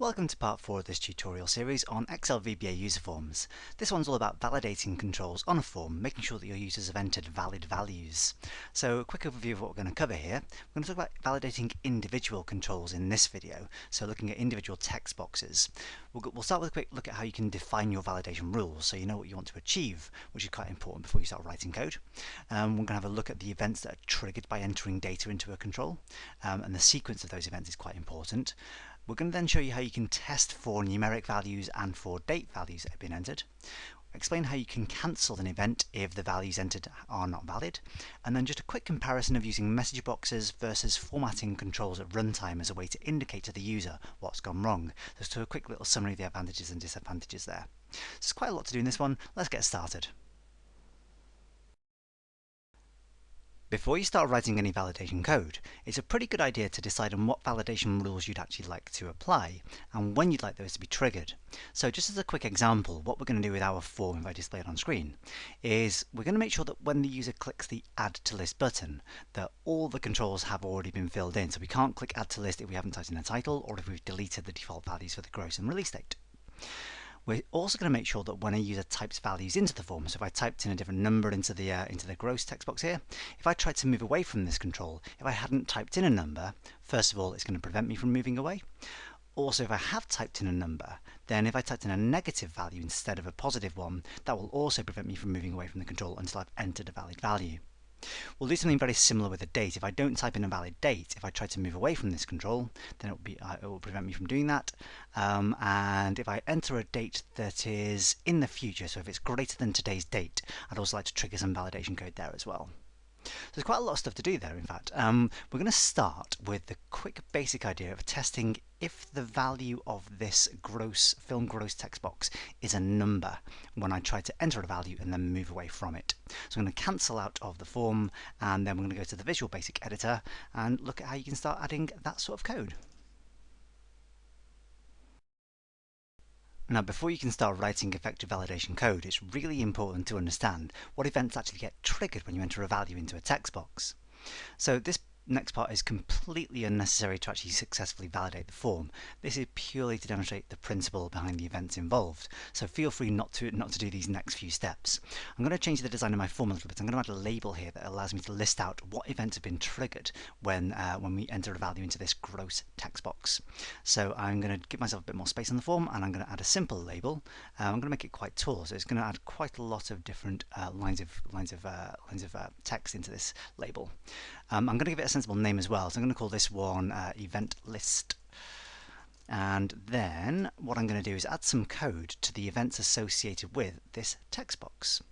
Welcome to part 4 of this tutorial series on Excel VBA user forms. This one's all about validating controls on a form, making sure that your users have entered valid values. So a quick overview of what we're going to cover here. We're going to talk about validating individual controls in this video, so looking at individual text boxes. We'll start with a quick look at how you can define your validation rules, so you know what you want to achieve, which is quite important before you start writing code. We're going to have a look at the events that are triggered by entering data into a control, and the sequence of those events is quite important. We're going to then show you how you can test for numeric values and for date values that have been entered. Explain how you can cancel an event if the values entered are not valid, and then just a quick comparison of using message boxes versus formatting controls at runtime as a way to indicate to the user what's gone wrong. Just a quick little summary of the advantages and disadvantages there. So there's quite a lot to do in this one. Let's get started. Before you start writing any validation code, it's a pretty good idea to decide on what validation rules you'd actually like to apply, and when you'd like those to be triggered. So just as a quick example, what we're going to do with our form, if I display it on screen, is we're going to make sure that when the user clicks the Add to List button, that all the controls have already been filled in. So we can't click Add to List if we haven't typed in a title, or if we've deleted the default values for the gross and release date. We're also going to make sure that when a user types values into the form, so if I typed in a different number into the gross text box here, if I tried to move away from this control, if I hadn't typed in a number, first of all, it's going to prevent me from moving away. Also, if I have typed in a number, then if I typed in a negative value instead of a positive one, that will also prevent me from moving away from the control until I've entered a valid value. We'll do something very similar with a date. If I don't type in a valid date, if I try to move away from this control, then it will prevent me from doing that. And if I enter a date that is in the future, so if it's greater than today's date, I'd also like to trigger some validation code there as well. So there's quite a lot of stuff to do there, in fact. We're going to start with the quick basic idea of testing if the value of this film gross text box is a number when I try to enter a value and then move away from it. So I'm going to cancel out of the form, and then we're going to go to the Visual Basic Editor and look at how you can start adding that sort of code. Now, before you can start writing effective validation code, it's really important to understand what events actually get triggered when you enter a value into a text box. So this next part is completely unnecessary to actually successfully validate the form. This is purely to demonstrate the principle behind the events involved, so feel free not to do these next few steps. I'm going to change the design of my form a little bit. I'm going to add a label here that allows me to list out what events have been triggered when we enter a value into this gross text box. So I'm going to give myself a bit more space on the form, and I'm going to add a simple label. I'm going to make it quite tall, so it's going to add quite a lot of different lines of text into this label. I'm going to give it a sensible name as well, so I'm going to call this one event list. And then what I'm going to do is add some code to the events associated with this text box.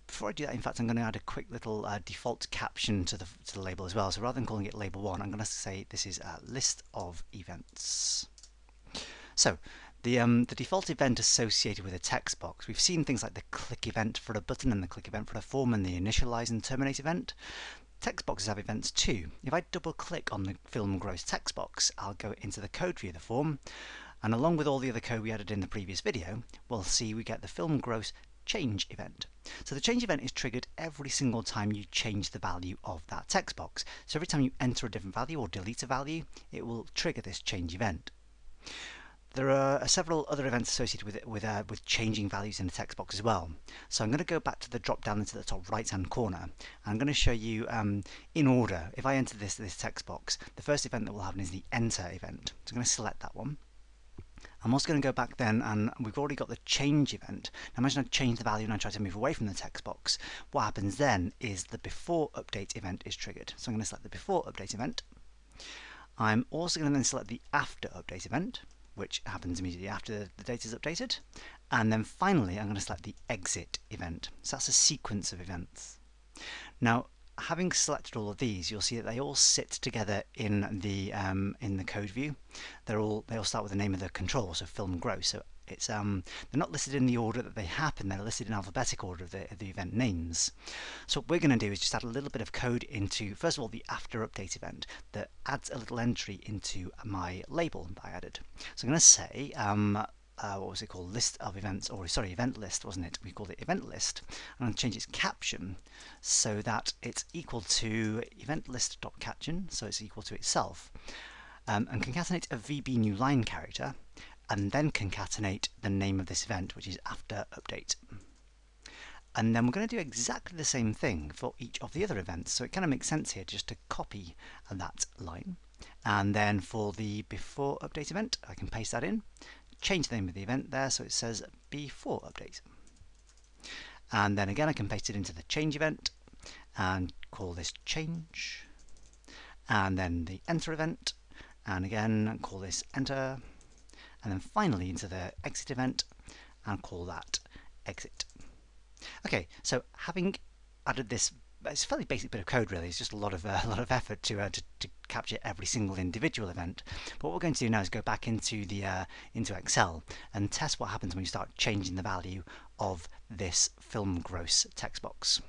Before I do that, in fact, I'm going to add a quick little default caption to the label as well. So rather than calling it label 1, I'm going to say this is a list of events. So the default event associated with a text box, we've seen things like the click event for a button and the click event for a form and the initialize and terminate event. Text boxes have events too. If I double click on the film gross text box, I'll go into the code view of the form, and along with all the other code we added in the previous video, we'll see we get the film gross change event. So the change event is triggered every single time you change the value of that text box. So every time you enter a different value or delete a value, it will trigger this change event. There are several other events associated with changing values in the text box as well. So I'm going to go back to the drop down into the top right hand corner, and I'm going to show you in order. If I enter this text box, the first event that will happen is the enter event. So I'm going to select that one. I'm also going to go back then, and we've already got the change event. Now imagine I change the value and I try to move away from the text box. What happens then is the before update event is triggered. So I'm going to select the before update event. I'm also going to then select the after update event, which happens immediately after the data is updated. And then finally, I'm going to select the exit event. So that's a sequence of events. Now, having selected all of these, you'll see that they all sit together in the code view. They all start with the name of the control, so film gross. So it's they're not listed in the order that they happen. They're listed in alphabetical order of the event names. So what we're going to do is just add a little bit of code into, first of all, the after update event that adds a little entry into my label that I added. So I'm going to say what was it called? List of events, or sorry, event list, wasn't it? We called it event list. I'm going to change its caption so that it's equal to event list.caption, so it's equal to itself. And concatenate a VB new line character, and then concatenate the name of this event, which is after update. And then we're going to do exactly the same thing for each of the other events. So it kind of makes sense here just to copy that line. And then for the before update event, I can paste that in, change the name of the event there so it says before update. And then again I can paste it into the change event and call this change. And then the enter event, and again call this enter. And then finally into the exit event and call that exit. Okay, so having added this, it's a fairly basic bit of code really. It's just a lot of effort to capture every single individual event. But what we're going to do now is go back into the into Excel and test what happens when you start changing the value of this film gross text box.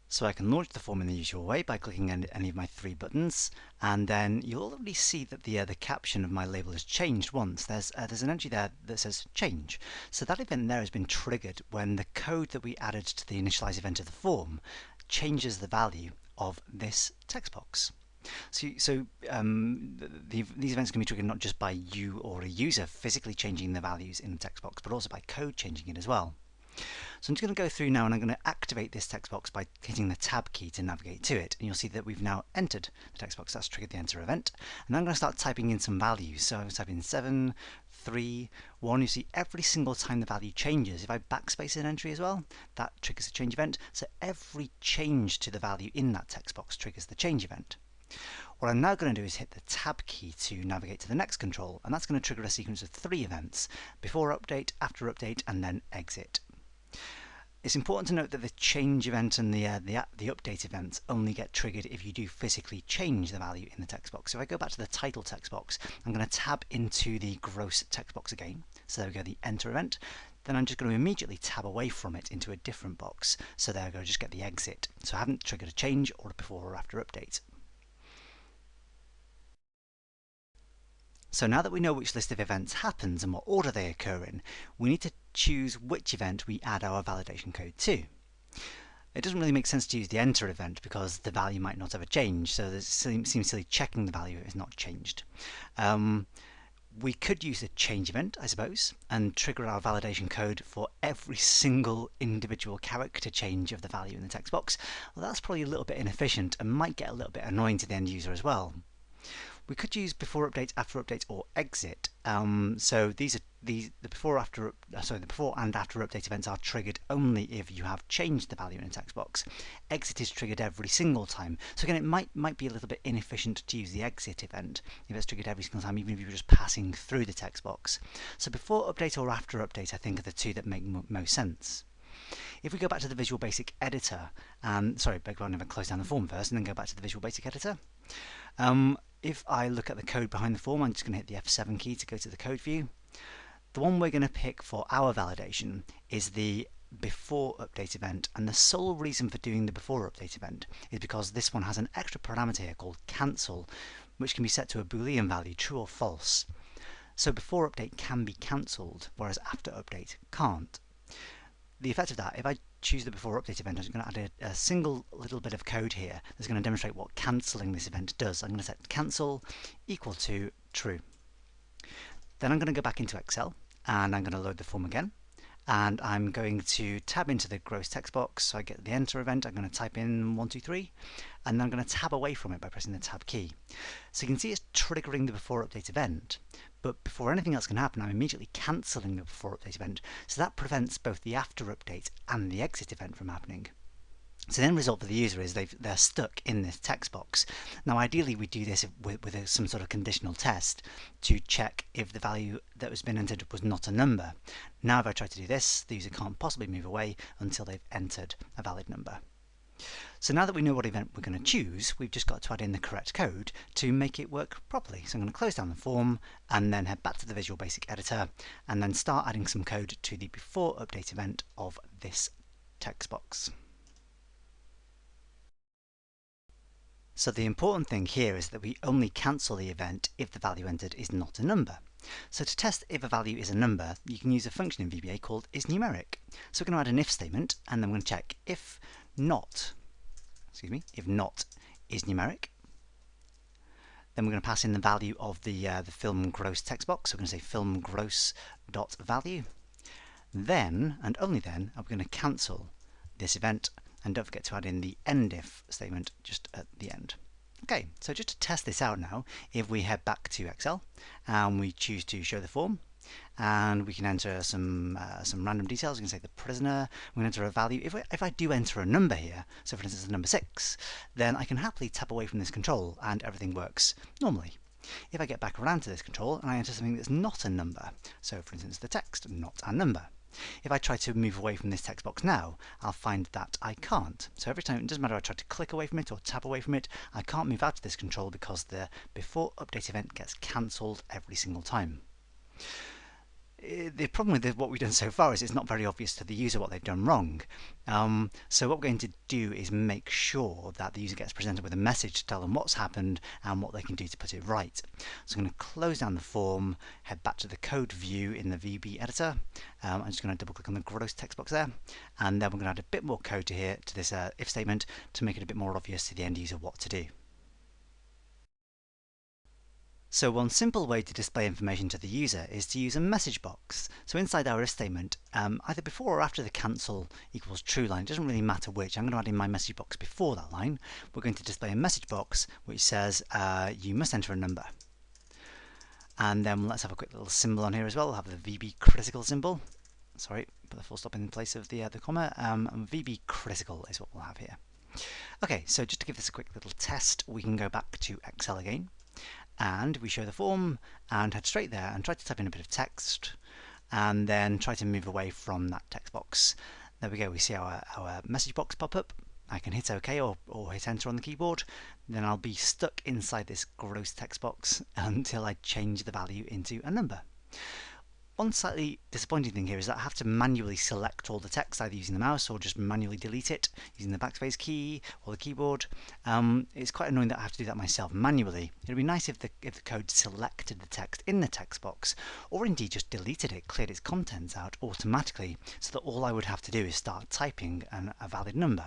So I can launch the form in the usual way by clicking any of my 3 buttons, and then you'll already see that the caption of my label has changed once. There's an entry there that says change. So that event there has been triggered when the code that we added to the initialize event of the form changes the value of this text box. These events can be triggered not just by you or a user physically changing the values in the text box, but also by code changing it as well. So I'm just going to go through now and I'm going to activate this text box by hitting the tab key to navigate to it. And you'll see that we've now entered the text box. That's triggered the enter event. And I'm going to start typing in some values. So I'm typing 7, 3, 1. You see every single time the value changes. If I backspace an entry as well, that triggers a change event. So every change to the value in that text box triggers the change event. What I'm now going to do is hit the tab key to navigate to the next control. And that's going to trigger a sequence of 3 events: before update, after update, and then exit. It's important to note that the change event and the update events only get triggered if you do physically change the value in the text box. So if I go back to the title text box, I'm going to tab into the gross text box again. So there we go, the enter event. Then I'm just going to immediately tab away from it into a different box. So there we go, just get the exit. So I haven't triggered a change or a before or after update. So now that we know which list of events happens and what order they occur in, we need to choose which event we add our validation code to. It doesn't really make sense to use the enter event because the value might not ever change, so it seems silly checking the value is not changed. We could use the change event, I suppose, and trigger our validation code for every single individual character change of the value in the text box. Well, that's probably a little bit inefficient and might get a little bit annoying to the end user as well. We could use before update, after update, or exit. So the before and after update events are triggered only if you have changed the value in a text box. Exit is triggered every single time. So again, it might be a little bit inefficient to use the exit event if it's triggered every single time, even if you're just passing through the text box. So before update or after update, I think, are the two that make most sense. If we go back to the Visual Basic Editor, and sorry, beg your pardon, if I close down the form first and then go back to the Visual Basic Editor. If I look at the code behind the form, I'm just going to hit the F7 key to go to the code view. The one we're going to pick for our validation is the before update event, and the sole reason for doing the before update event is because this one has an extra parameter here called cancel, which can be set to a Boolean value, true or false. So before update can be cancelled, whereas after update can't. The effect of that, if I choose the before update event, I'm going to add a single little bit of code here that's going to demonstrate what cancelling this event does. I'm going to set cancel equal to true. Then I'm going to go back into Excel and I'm going to load the form again. And I'm going to tab into the gross text box, so I get the enter event. I'm going to type in 1, 2, 3, and then I'm going to tab away from it by pressing the tab key. So you can see it's triggering the before update event, but before anything else can happen, I'm immediately cancelling the before update event, so that prevents both the after update and the exit event from happening. So the end result for the user is they're stuck in this text box. Now ideally we do this with some sort of conditional test to check if the value that has been entered was not a number. Now if I try to do this, the user can't possibly move away until they've entered a valid number. So now that we know what event we're going to choose, we've just got to add in the correct code to make it work properly. So I'm going to close down the form and then head back to the Visual Basic Editor and then start adding some code to the before update event of this text box. So the important thing here is that we only cancel the event if the value entered is not a number. So to test if a value is a number, you can use a function in VBA called isNumeric. So we're going to add an if statement, and then we're going to check if not is numeric, Then we're going to pass in the value of the film gross text box. So we're going to say film gross dot value. Then, and only then, are we going to cancel this event, and don't forget to add in the end if statement just at the end. Okay, so just to test this out now, if we head back to Excel and we choose to show the form, and we can enter some random details. We can say the prisoner, we can enter a value. If I do enter a number here, so for instance the number 6, then I can happily tap away from this control and everything works normally. If I get back around to this control and I enter something that's not a number, so for instance the text, not a number, if I try to move away from this text box now, I'll find that I can't. So every time, it doesn't matter if I try to click away from it or tap away from it, I can't move out of this control because the before update event gets cancelled every single time. The problem with what we've done so far is it's not very obvious to the user what they've done wrong. So what we're going to do is make sure that the user gets presented with a message to tell them what's happened and what they can do to put it right. So I'm going to close down the form, head back to the code view in the VB editor. I'm just going to double click on the gross text box there, and then we're going to add a bit more code to here to this if statement to make it a bit more obvious to the end user what to do. So one simple way to display information to the user is to use a message box. So inside our if statement, either before or after the cancel equals true line, it doesn't really matter which, I'm going to add in my message box before that line. We're going to display a message box which says you must enter a number. And then let's have a quick little symbol on here as well. We'll have the VB critical symbol. Sorry, put the full stop in place of the comma. VB critical is what we'll have here. Okay, so just to give this a quick little test, we can go back to Excel again. And we show the form and head straight there and try to type in a bit of text and then try to move away from that text box. There we go, we see our message box pop up. I can hit OK or hit enter on the keyboard. Then I'll be stuck inside this gross text box until I change the value into a number. One slightly disappointing thing here is that I have to manually select all the text, either using the mouse or just manually delete it using the backspace key or the keyboard. It's quite annoying that I have to do that myself manually. It would be nice if the code selected the text in the text box, or indeed just deleted it, cleared its contents out automatically, so that all I would have to do is start typing a valid number.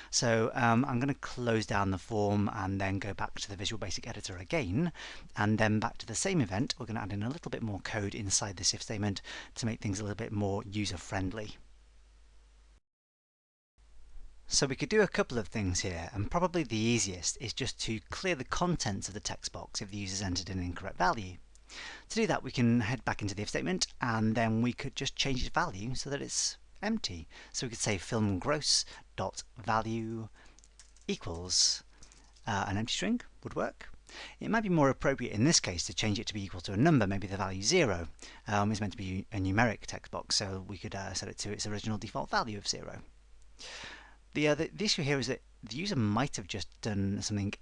So I'm going to close down the form and then go back to the Visual Basic Editor again, and then back to the same event. We're going to add in a little bit more code inside this if statement to make things a little bit more user-friendly. So we could do a couple of things here, and probably the easiest is just to clear the contents of the text box if the user's entered an incorrect value. To do that, we can head back into the if statement, and then we could just change its value so that it's empty. So we could say film gross dot value equals an empty string would work. It might be more appropriate in this case to change it to be equal to a number. Maybe the value 0 is meant to be a numeric text box, so we could set it to its original default value of 0. The issue here is that the user might have just done something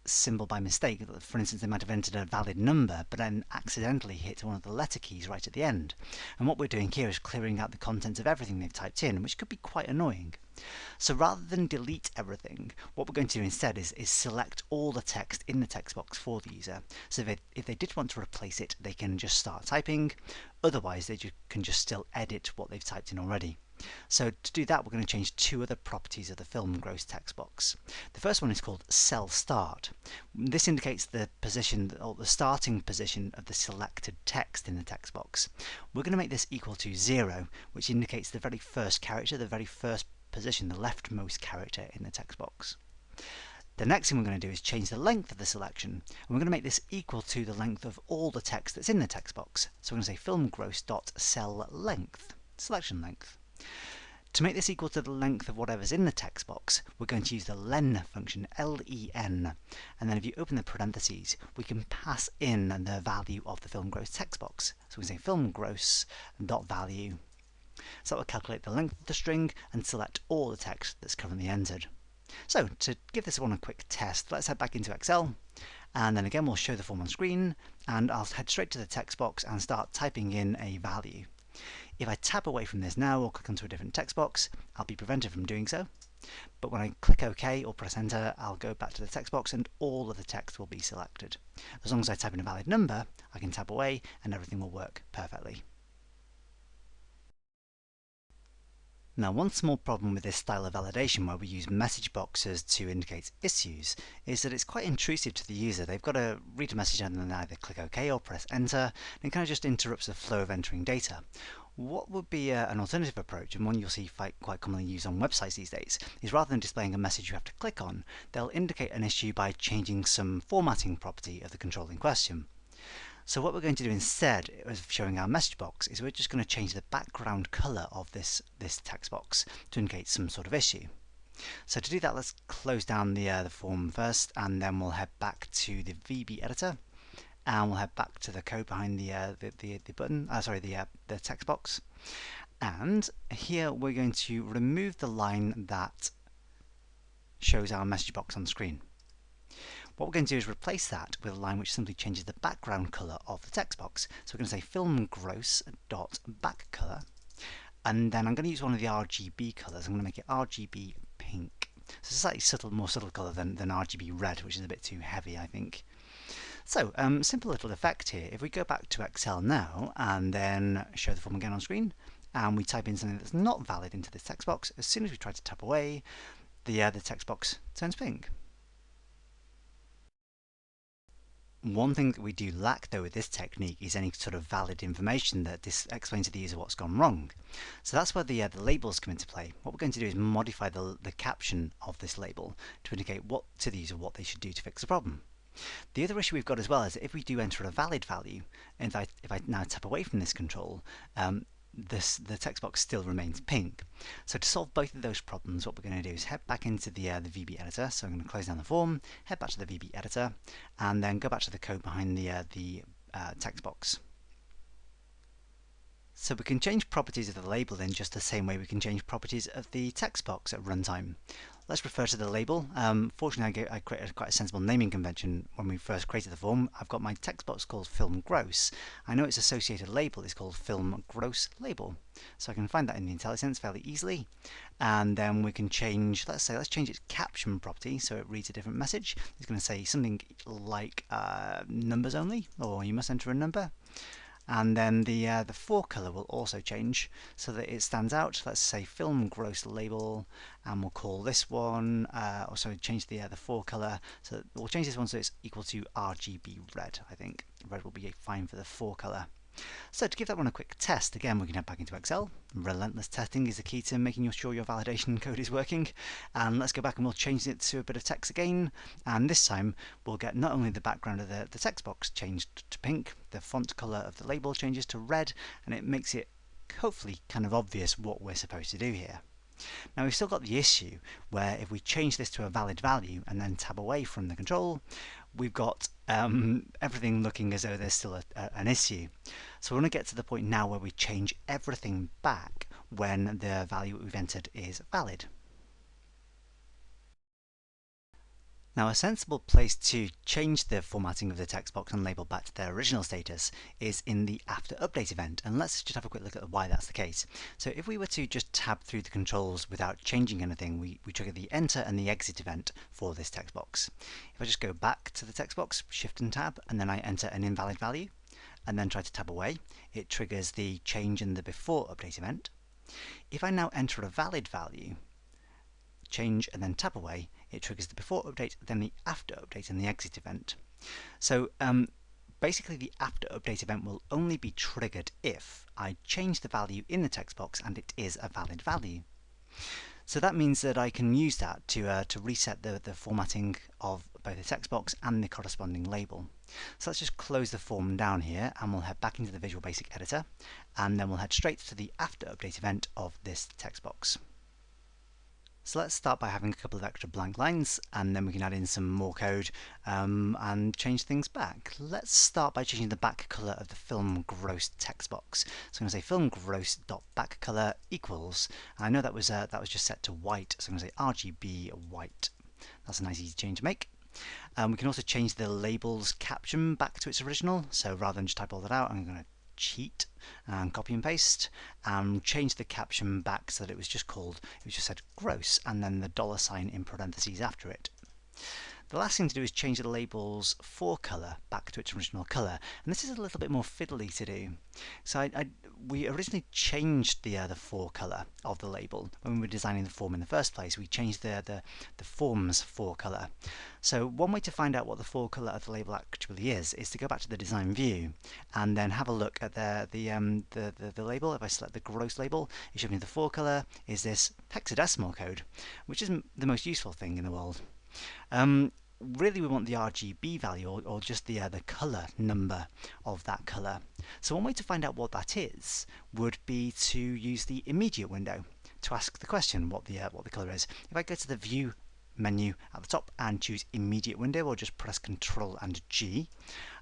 simple by mistake. For instance, they might have entered a valid number but then accidentally hit one of the letter keys right at the end. And what we're doing here is clearing out the contents of everything they've typed in, which could be quite annoying. So rather than delete everything, what we're going to do instead is select all the text in the text box for the user. So if they did want to replace it, they can just start typing. Otherwise, they can just still edit what they've typed in already. So to do that, we're going to change two other properties of the film gross text box. The first one is called cell start. This indicates the position, or the starting position of the selected text in the text box. We're going to make this equal to 0, which indicates the very first character, the very first position, the leftmost character in the text box. The next thing we're going to do is change the length of the selection, and we're going to make this equal to the length of all the text that's in the text box. So we're going to say film gross dot cell length, selection length. To make this equal to the length of whatever's in the text box, we're going to use the len function, L-E-N, and then if you open the parentheses, we can pass in the value of the film gross text box. So we say film gross dot value. So that will calculate the length of the string and select all the text that's currently entered. So to give this one a quick test, let's head back into Excel, and then again we'll show the form on screen, and I'll head straight to the text box and start typing in a value. If I tap away from this now or click onto a different text box, I'll be prevented from doing so. But when I click OK or press enter, I'll go back to the text box and all of the text will be selected. As long as I type in a valid number, I can tap away and everything will work perfectly. Now, one small problem with this style of validation where we use message boxes to indicate issues is that it's quite intrusive to the user. They've got to read a message and then either click OK or press Enter, and it kind of just interrupts the flow of entering data. What would be an alternative approach, and one you'll see quite commonly used on websites these days, is rather than displaying a message you have to click on, they'll indicate an issue by changing some formatting property of the control in question. So what we're going to do instead of showing our message box is we're just going to change the background colour of this text box to indicate some sort of issue. So to do that, let's close down the form first, and then we'll head back to the VB editor, and we'll head back to the code behind the button. The text box. And here we're going to remove the line that shows our message box on screen. What we're going to do is replace that with a line which simply changes the background colour of the text box. So we're going to say film gross dot back colour, and then I'm going to use one of the RGB colours. I'm going to make it RGB pink. So it's a slightly more subtle colour than RGB red, which is a bit too heavy, I think. So, simple little effect here. If we go back to Excel now and then show the form again on screen, and we type in something that's not valid into this text box, as soon as we try to tap away, the text box turns pink. One thing that we do lack, though, with this technique is any sort of valid information that explains to the user what's gone wrong. So that's where the labels come into play. What we're going to do is modify the caption of this label to indicate to the user what they should do to fix the problem. The other issue we've got as well is that if we do enter a valid value, and if I now tap away from this control, the text box still remains pink. So to solve both of those problems, what we're going to do is head back into the VB editor. So I'm going to close down the form, head back to the VB editor, and then go back to the code behind the text box. So we can change properties of the label in just the same way we can change properties of the text box at runtime. Let's refer to the label. Fortunately, I created quite a sensible naming convention when we first created the form. I've got my text box called film gross. I know its associated label is called film gross label. So I can find that in the IntelliSense fairly easily. And then we can change, let's change its caption property so it reads a different message. It's going to say something like numbers only, or you must enter a number. And then the for colour will also change so that it stands out. Let's say film gross label, and we'll call this one, also change the for colour. So we'll change this one so it's equal to RGB red. I think red will be fine for the for colour. So to give that one a quick test, again we can head back into Excel. Relentless testing is the key to making sure your validation code is working. And let's go back and we'll change it to a bit of text again. And this time we'll get not only the background of the text box changed to pink, the font colour of the label changes to red, and it makes it hopefully kind of obvious what we're supposed to do here. Now we've still got the issue where if we change this to a valid value and then tab away from the control, we've got everything looking as though there's still an issue. So we want to get to the point now where we change everything back when the value we've entered is valid. Now a sensible place to change the formatting of the text box and label back to their original status is in the after update event, and let's just have a quick look at why that's the case. So if we were to just tab through the controls without changing anything, we trigger the enter and the exit event for this text box. If I just go back to the text box, shift and tab, and then I enter an invalid value, and then try to tab away, it triggers the change in the before update event. If I now enter a valid value, change and then tap away, it triggers the before update, then the after update and the exit event. So basically the after update event will only be triggered if I change the value in the text box and it is a valid value. So that means that I can use that to reset the formatting of both the text box and the corresponding label. So let's just close the form down here and we'll head back into the Visual Basic editor, and then we'll head straight to the after update event of this text box. So let's start by having a couple of extra blank lines, and then we can add in some more code and change things back. Let's start by changing the back colour of the film gross text box. So I'm going to say film gross dot back colour equals, I know that was just set to white, so I'm going to say RGB white. That's a nice easy change to make. We can also change the label's caption back to its original, so rather than just type all that out, I'm going to cheat and copy and paste and change the caption back so that it was just said gross and then the $sign in parentheses after it. The last thing to do is change the label's fore colour back to its original colour, and this is a little bit more fiddly to do. So we originally changed the fore colour of the label when we were designing the form in the first place. We changed the form's fore colour. So one way to find out what the fore colour of the label actually is to go back to the design view and then have a look at the label. If I select the gross label, it shows me the fore colour is this hexadecimal code, which isn't the most useful thing in the world. Really we want the RGB value, or just the colour number of that colour. So one way to find out what that is would be to use the immediate window to ask the question what the colour is. If I go to the view menu at the top and choose immediate window, or just press Ctrl and G,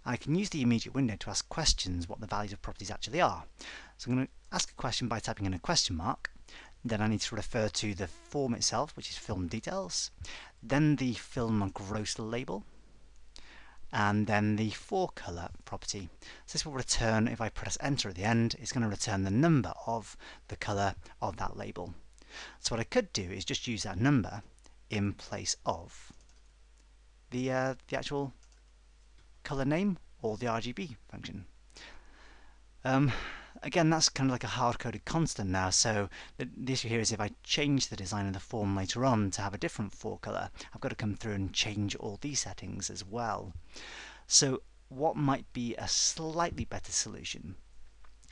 I can use the immediate window to ask questions what the values of properties actually are. So I'm going to ask a question by typing in a question mark. Then I need to refer to the form itself, which is film details, then the film gross label, and then the fore colour property. So this will return, if I press enter at the end, it's going to return the number of the colour of that label. So what I could do is just use that number in place of the actual colour name or the RGB function. Again, that's kind of like a hard-coded constant now, so the issue here is if I change the design of the form later on to have a different fore colour, I've got to come through and change all these settings as well. So what might be a slightly better solution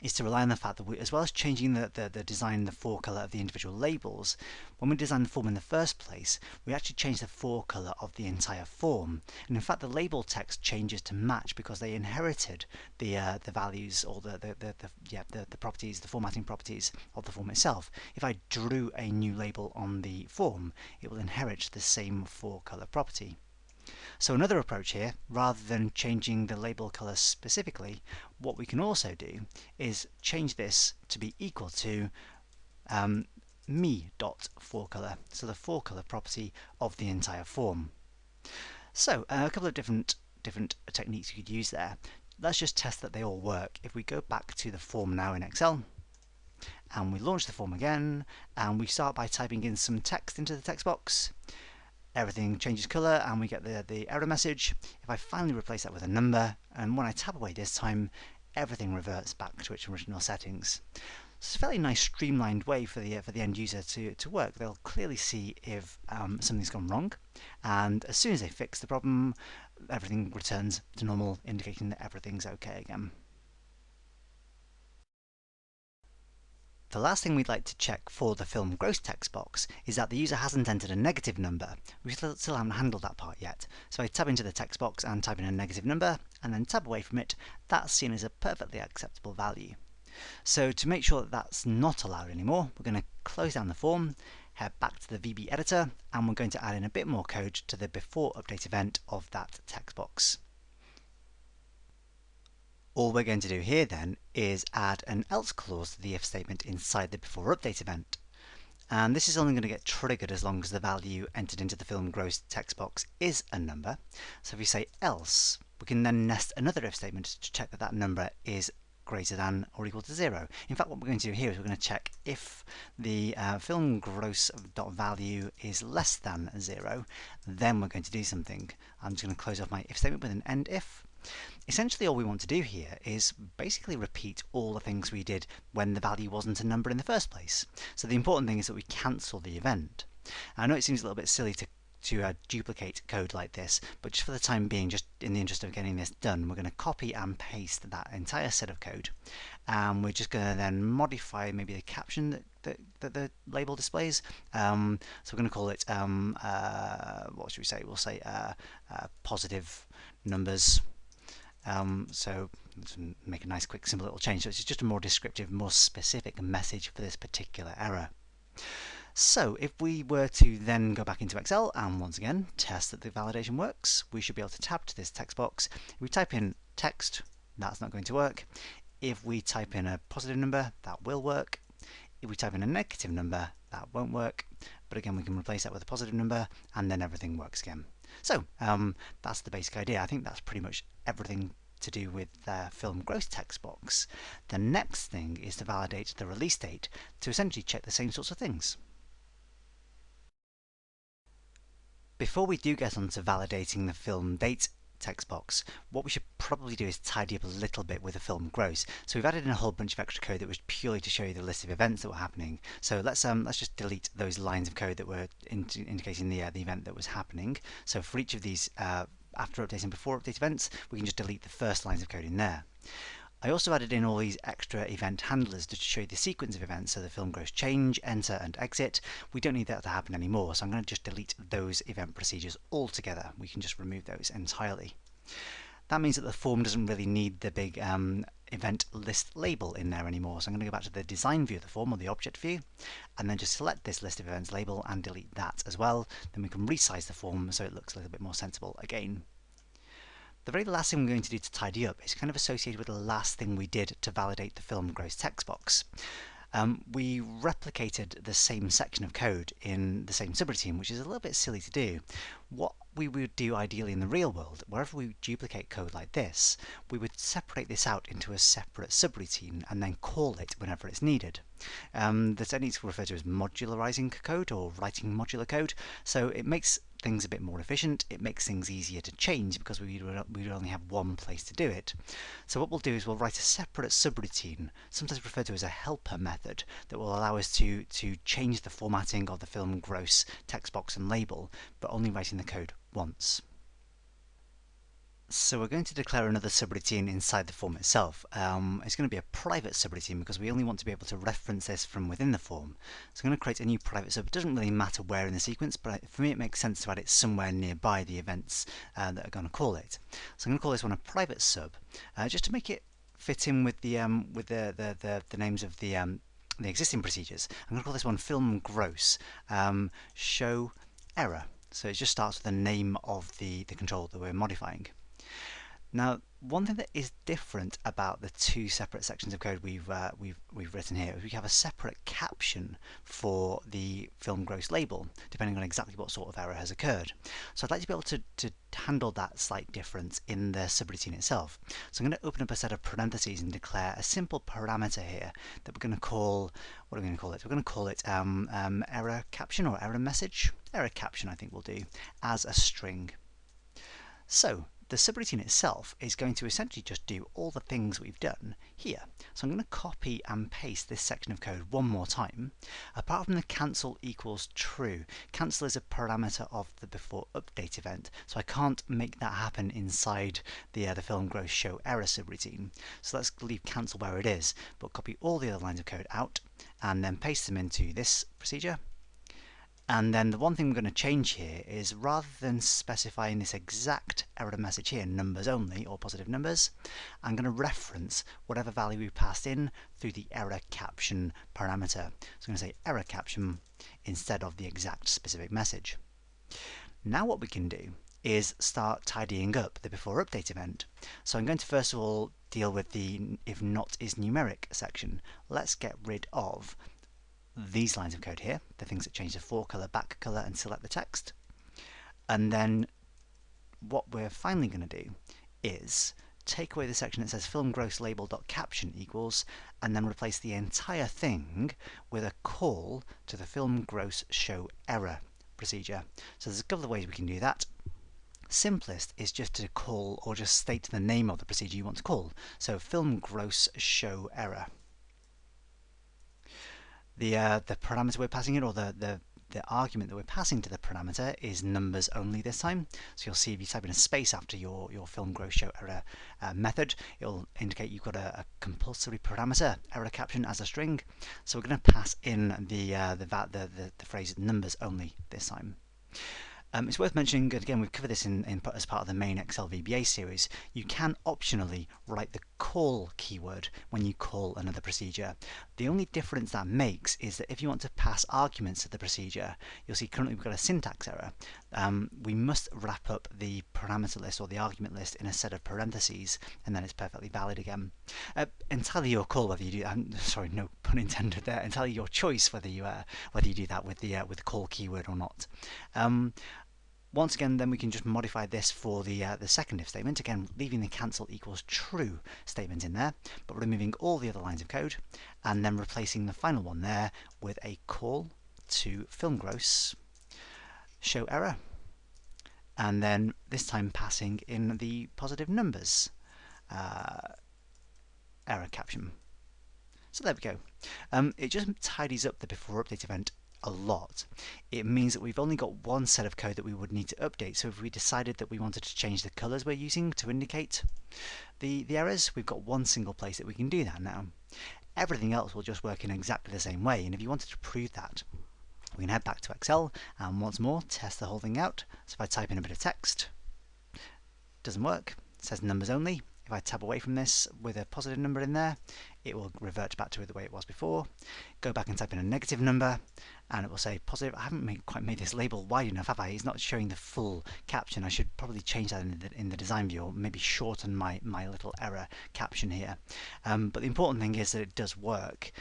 is to rely on the fact that as well as changing the design, the fore colour of the individual labels, when we design the form in the first place, we actually change the fore colour of the entire form. And in fact, the label text changes to match because they inherited the values, or the properties, the formatting properties of the form itself. If I drew a new label on the form, it will inherit the same fore colour property. So another approach here, rather than changing the label colour specifically, what we can also do is change this to be equal to me.foreColor, so the fore colour property of the entire form. So a couple of different techniques you could use there. Let's just test that they all work. If we go back to the form now in Excel, and we launch the form again, and we start by typing in some text into the text box, everything changes colour and we get the error message. If I finally replace that with a number, and when I tab away this time, everything reverts back to its original settings. So it's a fairly nice streamlined way for the end user to work. They'll clearly see if something's gone wrong, and as soon as they fix the problem, everything returns to normal, indicating that everything's okay again. The last thing we'd like to check for the film gross text box is that the user hasn't entered a negative number. We still haven't handled that part yet. So I tab into the text box and type in a negative number, and then tab away from it. That's seen as a perfectly acceptable value. So to make sure that that's not allowed anymore, we're going to close down the form, head back to the VB editor, and we're going to add in a bit more code to the before update event of that text box. All we're going to do here then is add an else clause to the if statement inside the before update event. And this is only going to get triggered as long as the value entered into the film gross text box is a number. So if we say else, we can then nest another if statement to check that that number is greater than or equal to 0. In fact, what we're going to do here is we're going to check if the film gross dot value is less than 0, then we're going to do something. I'm just going to close off my if statement with an end if. Essentially all we want to do here is basically repeat all the things we did when the value wasn't a number in the first place. So the important thing is that we cancel the event. I know it seems a little bit silly to duplicate code like this, but just for the time being, just in the interest of getting this done, we're going to copy and paste that entire set of code, and we're just going to then modify maybe the caption that the label displays. So we're going to call it what should we say? We'll say positive numbers. So let's make a nice quick simple little change. So it's just a more descriptive, more specific message for this particular error. So if we were to then go back into Excel and once again test that the validation works, we should be able to tab to this text box. If we type in text, that's not going to work. If we type in a positive number, that will work. If we type in a negative number, that won't work. But again, we can replace that with a positive number and then everything works again. So that's the basic idea. I think that's pretty much everything to do with the film gross text box. The next thing is to validate the release date to essentially check the same sorts of things. Before we do get on to validating the film date text box, what we should probably do is tidy up a little bit with the film gross. So we've added in a whole bunch of extra code that was purely to show you the list of events that were happening. So let's just delete those lines of code that were indicating the event that was happening. So for each of these after update and before update events, we can just delete the first lines of code in there. I also added in all these extra event handlers to show you the sequence of events, so the film gross change, enter and exit. We don't need that to happen anymore, so I'm going to just delete those event procedures altogether. We can just remove those entirely. That means that the form doesn't really need the big event list label in there anymore, so I'm going to go back to the design view of the form, or the object view, and then just select this list of events label and delete that as well. Then we can resize the form so it looks a little bit more sensible again. The very last thing we're going to do to tidy up is kind of associated with the last thing we did to validate the film gross text box. We replicated the same section of code in the same subroutine, which is a little bit silly to do. What we would do ideally in the real world, wherever we duplicate code like this, we would separate this out into a separate subroutine and then call it whenever it's needed. The techniques we refer to as modularizing code or writing modular code, so it makes things a bit more efficient, it makes things easier to change because we would only have one place to do it. So what we'll do is we'll write a separate subroutine, sometimes referred to as a helper method, that will allow us to change the formatting of the film gross text box and label, but only writing the code once. So we're going to declare another subroutine inside the form itself. It's going to be a private subroutine because we only want to be able to reference this from within the form. So I'm going to create a new private sub. It doesn't really matter where in the sequence, but for me it makes sense to add it somewhere nearby the events that are going to call it. So I'm going to call this one a private sub, just to make it fit in with the names of the existing procedures. I'm going to call this one film gross show error. So it just starts with the name of the control that we're modifying. Now, one thing that is different about the two separate sections of code we've written here is we have a separate caption for the film gross label, depending on exactly what sort of error has occurred. So I'd like to be able to handle that slight difference in the subroutine itself. So I'm going to open up a set of parentheses and declare a simple parameter here that we're going to call, what are we going to call it? We're going to call it error caption or error message. Error caption I think we'll do, as a string. So the subroutine itself is going to essentially just do all the things we've done here. So I'm going to copy and paste this section of code one more time. Apart from the cancel equals true, cancel is a parameter of the before update event, so I can't make that happen inside the film gross show error subroutine. So let's leave cancel where it is, but copy all the other lines of code out and then paste them into this procedure. And then the one thing we're going to change here is, rather than specifying this exact error message here, numbers only, or positive numbers, I'm going to reference whatever value we passed in through the error caption parameter. So I'm going to say error caption instead of the exact specific message. Now what we can do is start tidying up the before update event. So I'm going to first of all deal with the if not is numeric section. Let's get rid of these lines of code here, the things that change the forecolor, back color, and select the text. And then what we're finally going to do is take away the section that says film gross label.caption equals, and then replace the entire thing with a call to the film gross show error procedure. So there's a couple of ways we can do that. Simplest is just to call or just state the name of the procedure you want to call. So film gross show error. The parameter we're passing in, or the argument that we're passing to the parameter, is numbers only this time. So you'll see if you type in a space after your film gross show error method, it'll indicate you've got a compulsory parameter, error caption, as a string. So we're going to pass in the phrase numbers only this time. It's worth mentioning, again, we've covered this as part of the main Excel VBA series, you can optionally write the call keyword when you call another procedure. The only difference that makes is that if you want to pass arguments to the procedure, you'll see currently we've got a syntax error. We must wrap up the parameter list or the argument list in a set of parentheses, and then it's perfectly valid again. Entirely your call whether you do. Sorry, no pun intended there. Entirely your choice whether you do that with the call keyword or not. Once again, then we can just modify this for the second if statement, again leaving the cancel equals true statement in there, but removing all the other lines of code, and then replacing the final one there with a call to film gross show error. and then this time passing in the positive numbers error caption. So there we go. It just tidies up the before update event a lot. It means that we've only got one set of code that we would need to update. So if we decided that we wanted to change the colours we're using to indicate the errors, we've got one single place that we can do that now. Everything else will just work in exactly the same way, and if you wanted to prove that, we can head back to Excel and once more test the whole thing out. So if I type in a bit of text, doesn't work, it says numbers only. If I tab away from this with a positive number in there, it will revert back to the way it was before. Go back and type in a negative number, and it will say positive. I haven't quite made this label wide enough, have I? It's not showing the full caption. I should probably change that in the design view, or maybe shorten my little error caption here. But the important thing is that it does work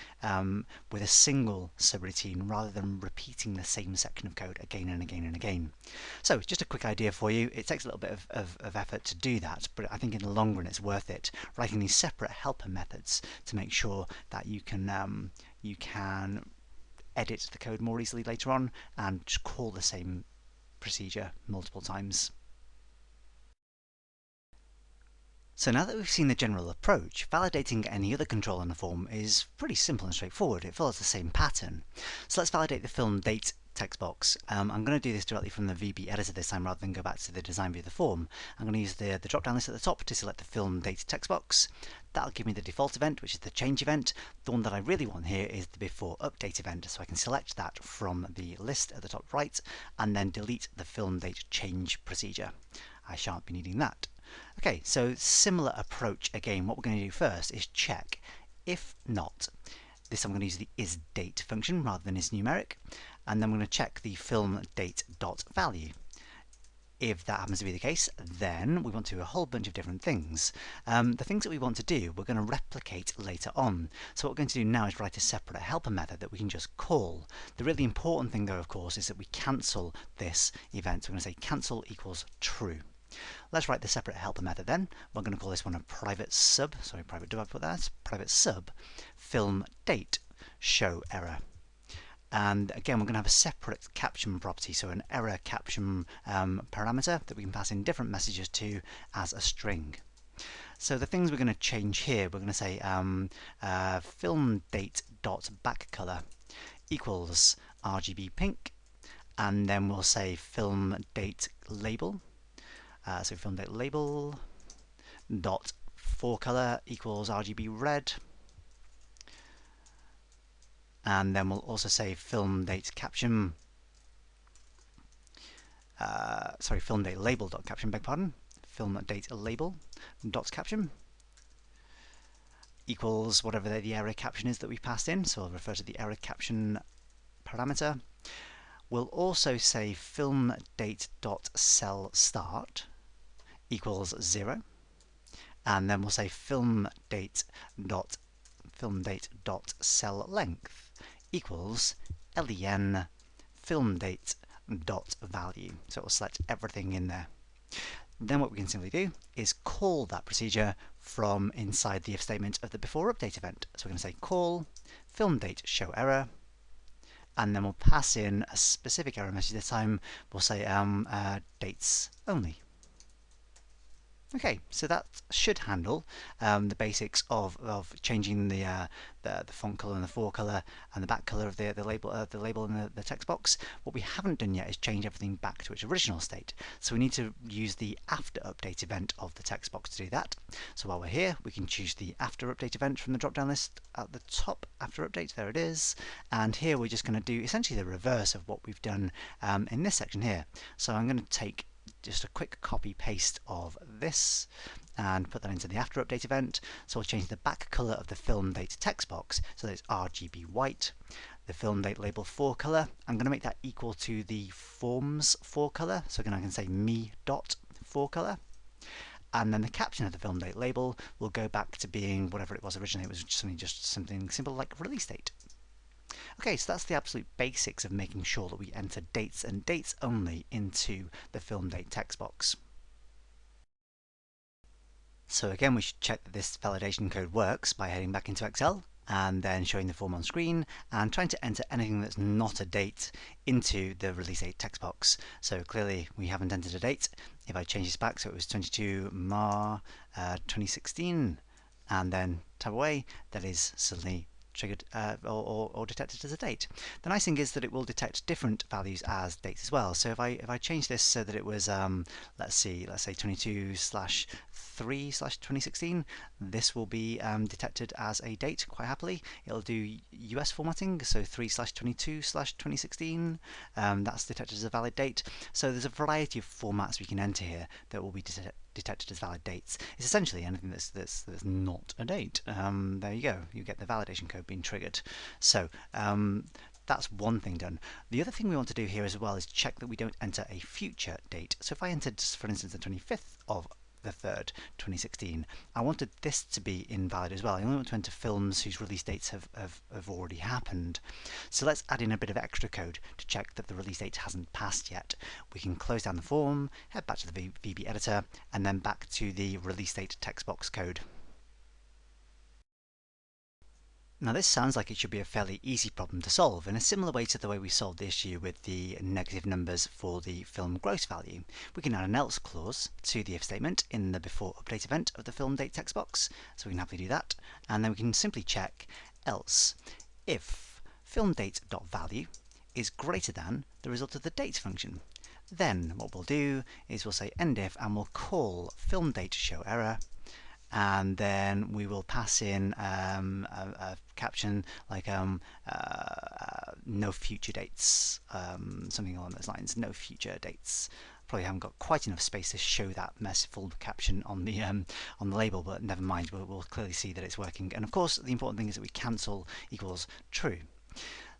with a single subroutine rather than repeating the same section of code again and again and again. So just a quick idea for you. It takes a little bit of effort to do that, but I think in the long run it's worth it. Writing these separate helper methods to make sure that you can edit the code more easily later on and just call the same procedure multiple times. So now that we've seen the general approach, validating any other control in the form is pretty simple and straightforward. It follows the same pattern. So let's validate the film date text box. I'm going to do this directly from the VB editor this time rather than go back to the design view of the form. I'm going to use the drop-down list at the top to select the film date text box. That'll give me the default event, which is the change event. The one that I really want here is the before update event, so I can select that from the list at the top right and then delete the film date change procedure. I shan't be needing that. Okay, so similar approach again. What we're going to do first is check. If not, this I'm going to use the isDate function rather than isNumeric, and then I'm going to check the film date dot value. If that happens to be the case, then we want to do a whole bunch of different things. The things that we want to do, we're going to replicate later on. So what we're going to do now is write a separate helper method that we can just call. The really important thing, though, of course, is that we cancel this event. So we're going to say cancel equals true. Let's write the separate helper method then. We're going to call this one a private sub. Sorry, private, do I put that? Private sub film date show error. And again, we're going to have a separate caption property, so an error caption parameter that we can pass in different messages to as a string. So the things we're going to change here, we're going to say film date dot back color equals RGB pink, and then we'll say film date label. So film date label dot forecolor equals RGB red, and then we'll also say film date caption. Film date label dot caption. Beg pardon. Film date label dot caption equals whatever the error caption is that we passed in. So I'll refer to the error caption parameter. We'll also say film date dot cell start equals 0, and then we'll say film date dot cell length equals len film date dot value. So we'll select everything in there. Then what we can simply do is call that procedure from inside the if statement of the before update event. So we're going to say call film date show error, and then we'll pass in a specific error message. This time we'll say dates only. Okay, so that should handle the basics of changing the font color and the forecolor and the back color of the label in the text box. What we haven't done yet is change everything back to its original state. So we need to use the after update event of the text box to do that. So while we're here, we can choose the after update event from the drop down list at the top. After update, there it is. And here we're just going to do essentially the reverse of what we've done in this section here. So I'm going to take just a quick copy paste of this and put that into the after update event. So we'll change the back color of the film date text box so that it's RGB white. The film date label forecolor, I'm going to make that equal to the forms forecolor. So again, I can say me dot forecolor. And then the caption of the film date label will go back to being whatever it was originally. It was just something simple like release date. Okay, so that's the absolute basics of making sure that we enter dates and dates only into the film date text box. So again, we should check that this validation code works by heading back into Excel and then showing the form on screen and trying to enter anything that's not a date into the release date text box. So clearly we haven't entered a date. If I change this back, so it was 22 Mar 2016, and then tab away, that is suddenly triggered or detected as a date. The nice thing is that it will detect different values as dates as well. So if I change this so that it was let's say 22/3/2016, this will be detected as a date quite happily. It'll do US formatting, so 3/22/2016. That's detected as a valid date. So there's a variety of formats we can enter here that will be detected as valid dates. It's essentially anything that's not a date. There you go. You get the validation code being triggered. So that's one thing done. The other thing we want to do here as well is check that we don't enter a future date. So if I entered, for instance, the 25th of the 3rd, 2016, I wanted this to be invalid as well. I only want to enter films whose release dates have already happened. So let's add in a bit of extra code to check that the release date hasn't passed yet. We can close down the form, head back to the VB editor, and then back to the release date text box code. Now this sounds like it should be a fairly easy problem to solve in a similar way to the way we solved the issue with the negative numbers for the film gross value. We can add an else clause to the if statement in the before update event of the film date text box, so we can happily do that, and then we can simply check else if film date.value is greater than the result of the date function. Then what we'll do is we'll say end if and we'll call film date show error, and then we will pass in a caption like no future dates, something along those lines, no future dates. Probably haven't got quite enough space to show that full caption on the label, but never mind, we'll clearly see that it's working. And of course the important thing is that we cancel equals true.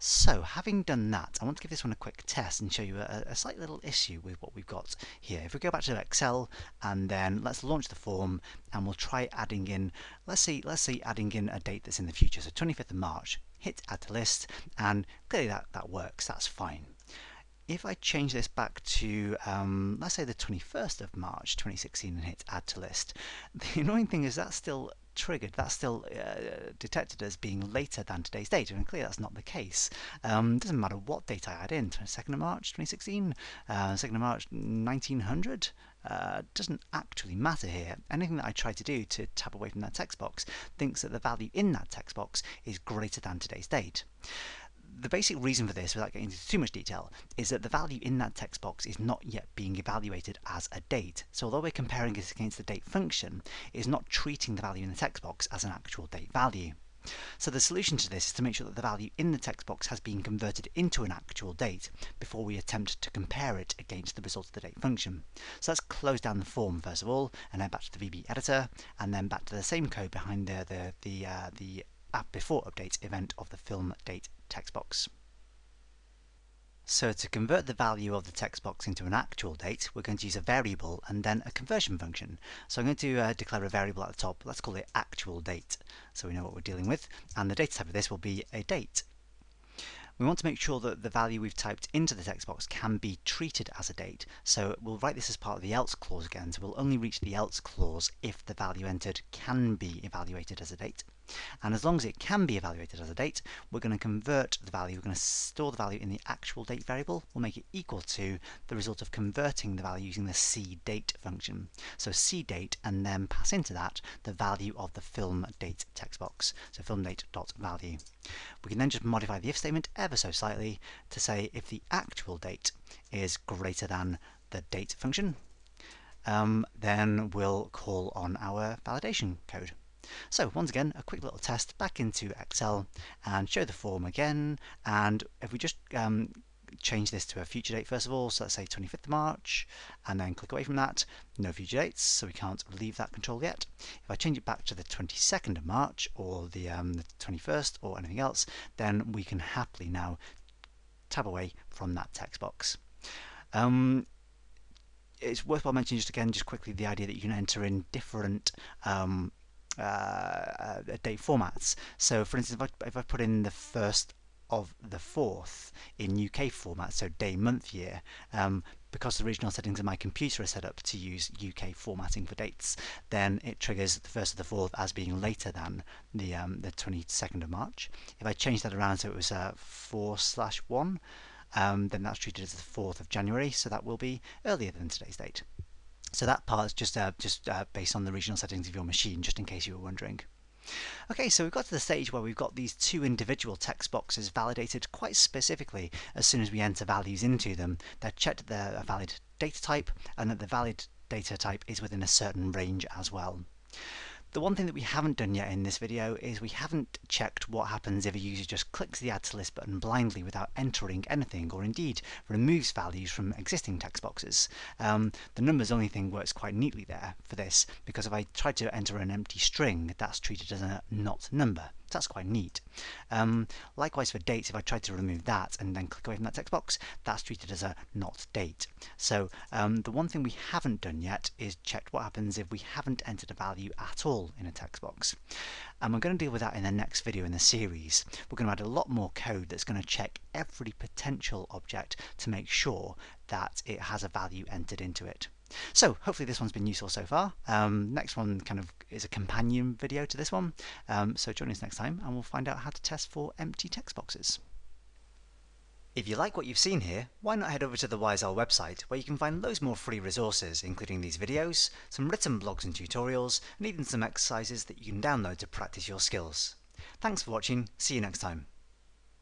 So, having done that, I want to give this one a quick test and show you a slight little issue with what we've got here. If we go back to Excel and then let's launch the form, and we'll try adding in, let's say adding in a date that's in the future, so 25th of March, hit add to list, and clearly that works, that's fine. If I change this back to, let's say the 21st of March 2016 and hit add to list, the annoying thing is that's still triggered, that's still detected as being later than today's date, and clearly that's not the case. It doesn't matter what date I add in, 2nd of March 2016, 2nd of March 1900, doesn't actually matter here. Anything that I try to do to tab away from that text box thinks that the value in that text box is greater than today's date. The basic reason for this, without getting into too much detail, is that the value in that text box is not yet being evaluated as a date. So although we're comparing it against the date function, it is not treating the value in the text box as an actual date value. So the solution to this is to make sure that the value in the text box has been converted into an actual date before we attempt to compare it against the result of the date function. So let's close down the form first of all, and then back to the VB editor, and then back to the same code behind the app before update event of the film date text box. So to convert the value of the text box into an actual date, we're going to use a variable and then a conversion function. So I'm going to declare a variable at the top. Let's call it actual date, so we know what we're dealing with, and the data type of this will be a date. We want to make sure that the value we've typed into the text box can be treated as a date, so we'll write this as part of the else clause again, so we'll only reach the else clause if the value entered can be evaluated as a date. And as long as it can be evaluated as a date, we're going to convert the value, we're going to store the value in the actual date variable. We'll make it equal to the result of converting the value using the cDate function. So cDate, and then pass into that the value of the film date text box, so filmdate.value. We can then just modify the if statement ever so slightly to say if the actual date is greater than the date function, then we'll call on our validation code. So once again, a quick little test back into Excel and show the form again, and if we just change this to a future date first of all, so let's say 25th of March, and then click away from that, no future dates, so we can't leave that control yet. If I change it back to the 22nd of March, or the 21st, or anything else, then we can happily now tab away from that text box. It's worthwhile mentioning just quickly the idea that you can enter in different date formats. So for instance, if I put in the 1st of the 4th in UK format, so day, month, year, because the regional settings of my computer are set up to use UK formatting for dates, then it triggers the 1st of the 4th as being later than the 22nd of March. If I change that around so it was 4/1, then that's treated as the 4th of January, so that will be earlier than today's date. So that part is just based on the regional settings of your machine, just in case you were wondering. Okay, so we've got to the stage where we've got these two individual text boxes validated quite specifically. As soon as we enter values into them, they're checked that they're a valid data type and that the valid data type is within a certain range as well. The one thing that we haven't done yet in this video is we haven't checked what happens if a user just clicks the Add to List button blindly without entering anything, or indeed removes values from existing text boxes. The numbers only thing works quite neatly there for this, because if I try to enter an empty string, that's treated as a not number. So that's quite neat. Likewise for dates, if I try to remove that and then click away from that text box, that's treated as a not date. So the one thing we haven't done yet is checked what happens if we haven't entered a value at all in a text box. And we're going to deal with that in the next video in the series. We're going to add a lot more code that's going to check every potential object to make sure that it has a value entered into it. So hopefully this one's been useful so far. Next one kind of is a companion video to this one. So join us next time and we'll find out how to test for empty text boxes. If you like what you've seen here, why not head over to the WiseL website, where you can find loads more free resources, including these videos, some written blogs and tutorials, and even some exercises that you can download to practice your skills. Thanks for watching, see you next time.